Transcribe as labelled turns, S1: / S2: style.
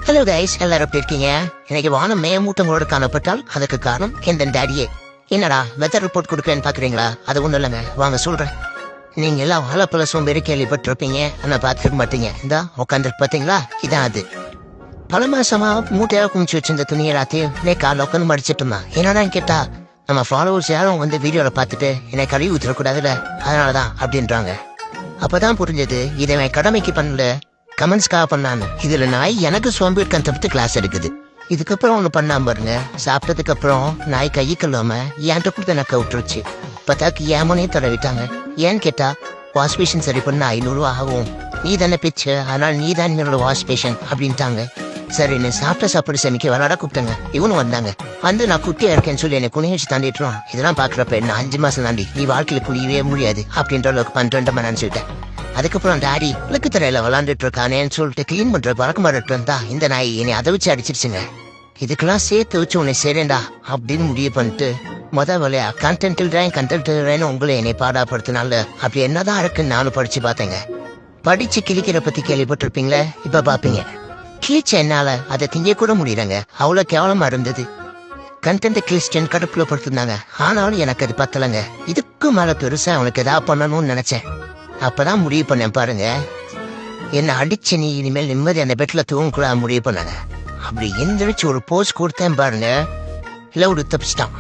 S1: Hello guys, எல்லாரும் எப்படி இருக்கீங்க? இன்னைக்கு வானம் மேமூட்டங்களோடு காணப்பட்டால் அதுக்கு காரணம் எந்த டாடியே. என்னடா வெதர் ரிப்போர்ட் கொடுக்குறேன்னு பாக்குறீங்களா? அது ஒண்ணும் இல்லைங்க, வாங்க சொல்றேன். நீங்க எல்லாம் வாழைப்பழ சோம்பேறி கேள்விப்பட்டிருப்பீங்க, ஆனா பார்த்துருக்க மாட்டீங்க. இந்த உட்காந்துருக்கு பாத்தீங்களா, இதான் அது. பல மாசமா மூட்டையாக குமிச்சு வச்சிருந்த துணி எல்லாத்தையும் காலைல உட்காந்து மடிச்சிட்டு இருந்தான். என்னடான்னு கேட்டா, நம்ம ஃபாலோவர்ஸ் யாரும் வந்து வீடியோல பார்த்துட்டு என்னை கழுவி ஊத்திடக்கூடாதுல, அதனாலதான் அப்படின்றாங்க. அப்பதான் புரிஞ்சது, இதை கடமைக்கு பண்ணல, கமெண்ட்ஸ்க்காக பண்ணான்னு. இதுல நாய் எனக்கு சோம்பேறித்தனத்தை பத்தி கிளாஸ் எடுக்குது. இதுக்கப்புறம் ஒண்ணு பண்ணாம பாருங்க, சாப்பிட்டதுக்கு அப்புறம் நாய் கை கல்லாம என்கிட்ட கொடுத்து எனக்கு விட்டுருச்சு. பத்தாக்கு ஏமனே தடவிட்டாங்க. ஏன்னு கேட்டா, வாஷ் பேஷன் சரி பண்ண 500 ரூபா ஆகும், நீ தானே பிச்சு, அதனால நீ தான் என்னோட வாஷ் பேஷன் அப்படின்ட்டாங்க. சரி, நீ சாப்பிட்ட சாப்பாடு சமைக்க விளாட கூப்பிட்டாங்க. இவனு வந்தாங்க. வந்து நான் குட்டியா இருக்கேன்னு சொல்லி என்னை குனிய வச்சு தாண்டிட்டுருவான். இதெல்லாம் பாக்குறப்ப என்ன 5 மாசம் தாண்டி நீ வாழ்க்கையில குளியவே முடியாது அப்படின்ற அளவுக்கு பண்றேன் நினைச்சுட்டேன். அதுக்கப்புறம் டாடி விளக்கு தரையில விளாண்டுட்டு இருக்கானேன்னு சொல்லிட்டு கிளீன் பண்ற பறக்க மாட்டு இருந்தா இந்த நாய் என்னை அதை வச்சு அடிச்சிருச்சுங்க. இதுக்கெல்லாம் சேர்த்து வச்சு உன்னை சேரேண்டா அப்படின்னு முடிவு பண்ணிட்டு வேலையா கண்டென்ட் உங்களை என்னை பாடாப்படுத்தினால அப்படி என்னதான் இருக்குன்னு நானும் படிச்சு பார்த்தேங்க. படிச்சு கிழிக்கிற பத்தி கேள்விப்பட்டிருப்பீங்களே, இப்ப பாப்பீங்க. கிழிச்ச என்னால அதை திங்க கூட முடியலங்க, அவ்வளவு கேவலமா இருந்தது. கண்டென்ட் கிறிஸ்டியன் கடுப்புல படுத்திருந்தாங்க. ஆனாலும் எனக்கு அது பத்தலைங்க. இதுக்கு மேல பெருசா அவனுக்கு ஏதாவது பண்ணணும்னு நினைச்சேன். அப்பதான் முடிவு பண்ணேன் பாருங்க, என்ன அடிச்சு நீ இனிமேல் நிம்மதி அந்த பெட்ல தூங்கக்கூட முடிவு பண்ணாங்க. அப்படி எந்திரிச்சு ஒரு போஸ் கொடுத்தேன் பாருங்க, இல்ல ஒரு தப்பிச்சிட்டான்.